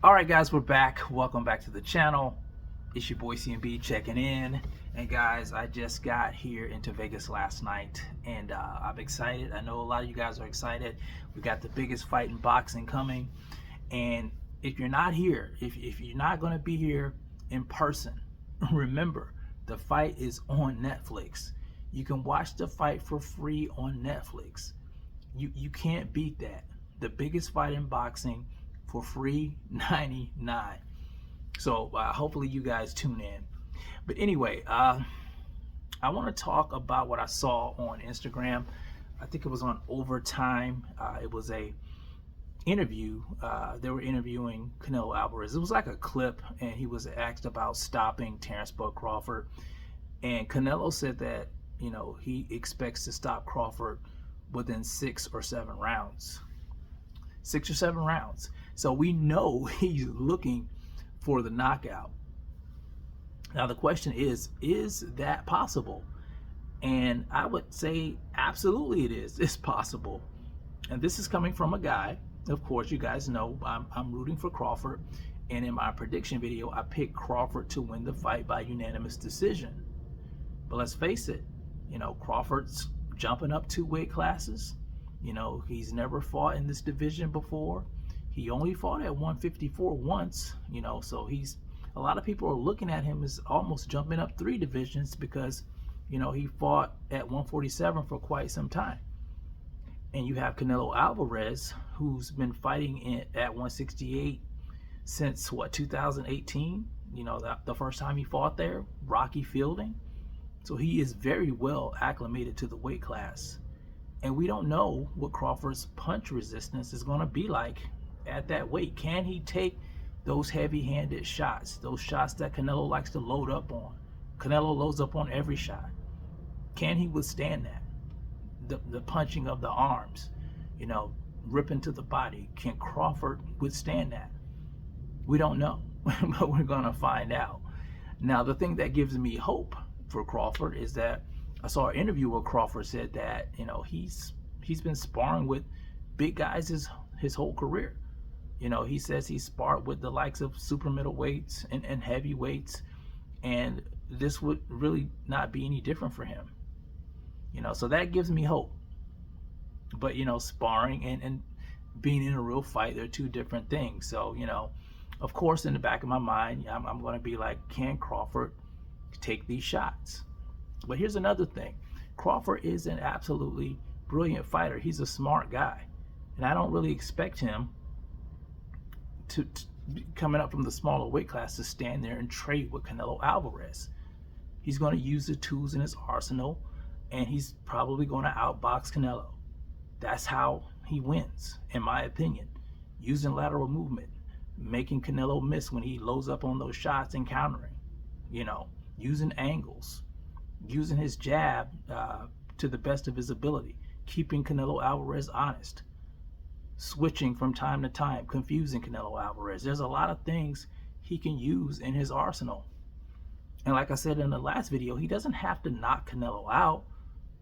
All right, guys, we're back. Welcome back to the channel. It's your boy CMB checking in. And guys, I just got here into Vegas last night, and I'm excited. I know a lot of you guys are excited. We got the biggest fight in boxing coming. And if you're not here, if you're not going to be here in person, remember, the fight is on Netflix. You can watch the fight for free on Netflix. You can't beat that. The biggest fight in boxing for free, 99. So hopefully you guys tune in. But anyway, I want to talk about what I saw on Instagram. I think it was on Overtime. It was a interview. They were interviewing Canelo Alvarez. It was like a clip, and he was asked about stopping Terence Crawford. And Canelo said that, he expects to stop Crawford within 6 or 7 rounds. 6 or 7 rounds. So we know he's looking for the knockout. Now the question is that possible? And I would say absolutely it is. It's possible. And this is coming from a guy. Of course, you guys know I'm rooting for Crawford. And in my prediction video, I picked Crawford to win the fight by unanimous decision. But let's face it, Crawford's jumping up 2 weight classes. He's never fought in this division before. He only fought at 154 once, so a lot of people are looking at him as almost jumping up 3 divisions because, he fought at 147 for quite some time. And you have Canelo Alvarez, who's been fighting at 168 since, 2018? The first time he fought there, Rocky Fielding. So he is very well acclimated to the weight class. And we don't know what Crawford's punch resistance is going to be like at that weight. Can he take those heavy-handed shots, those shots that Canelo likes to load up on? Canelo loads up on every shot. Can he withstand that? The punching of the arms, ripping to the body. Can Crawford withstand that? We don't know, but we're going to find out. Now, the thing that gives me hope for Crawford is that I saw an interview where Crawford said that, he's been sparring with big guys his whole career. He says he sparred with the likes of super middleweights and heavyweights, and this would really not be any different for him. So that gives me hope. But, sparring and being in a real fight, they're 2 different things. So, of course, in the back of my mind, I'm going to be like, can Crawford take these shots? But here's another thing. Crawford is an absolutely brilliant fighter. He's a smart guy. And I don't really expect him to coming up from the smaller weight class to stand there and trade with Canelo Alvarez. He's going to use the tools in his arsenal, and he's probably going to outbox Canelo. That's how he wins, in my opinion. Using lateral movement, making Canelo miss when he loads up on those shots and countering. Using angles, using his jab to the best of his ability, keeping Canelo Alvarez honest, switching from time to time, confusing Canelo Alvarez. There's a lot of things he can use in his arsenal. And like I said in the last video, he doesn't have to knock Canelo out.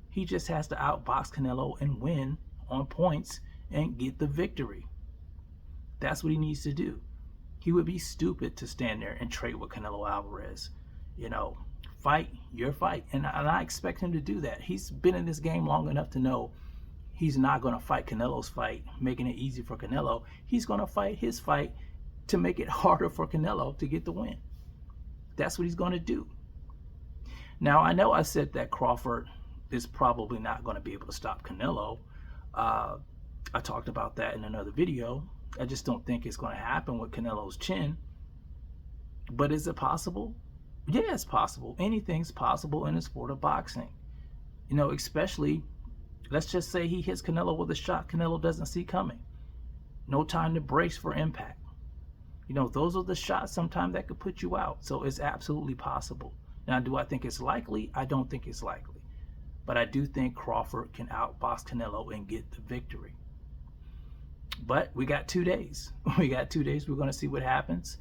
He just has to outbox Canelo and win on points and get the victory. That's what he needs to do. He would be stupid to stand there and trade with Canelo Alvarez. Fight your fight. And I expect him to do that. He's been in this game long enough to know he's not going to fight Canelo's fight, making it easy for Canelo. He's going to fight his fight to make it harder for Canelo to get the win. That's what he's going to do. Now, I know I said that Crawford is probably not going to be able to stop Canelo. I talked about that in another video. I just don't think it's going to happen with Canelo's chin. But is it possible? Yeah, it's possible. Anything's possible in the sport of boxing. Especially, let's just say he hits Canelo with a shot Canelo doesn't see coming. No time to brace for impact. Those are the shots sometimes that could put you out. So it's absolutely possible. Now, do I think it's likely? I don't think it's likely. But I do think Crawford can outbox Canelo and get the victory. But we got 2 days. We got 2 days. We're going to see what happens.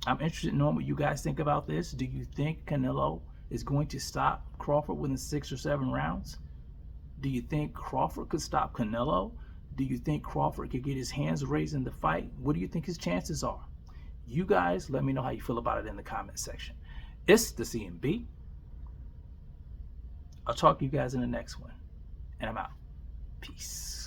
I'm interested in knowing what you guys think about this. Do you think Canelo is going to stop Crawford within 6 or 7 rounds? Do you think Crawford could stop Canelo? Do you think Crawford could get his hands raised in the fight? What do you think his chances are? You guys, let me know how you feel about it in the comment section. It's the CMB. I'll talk to you guys in the next one. And I'm out. Peace.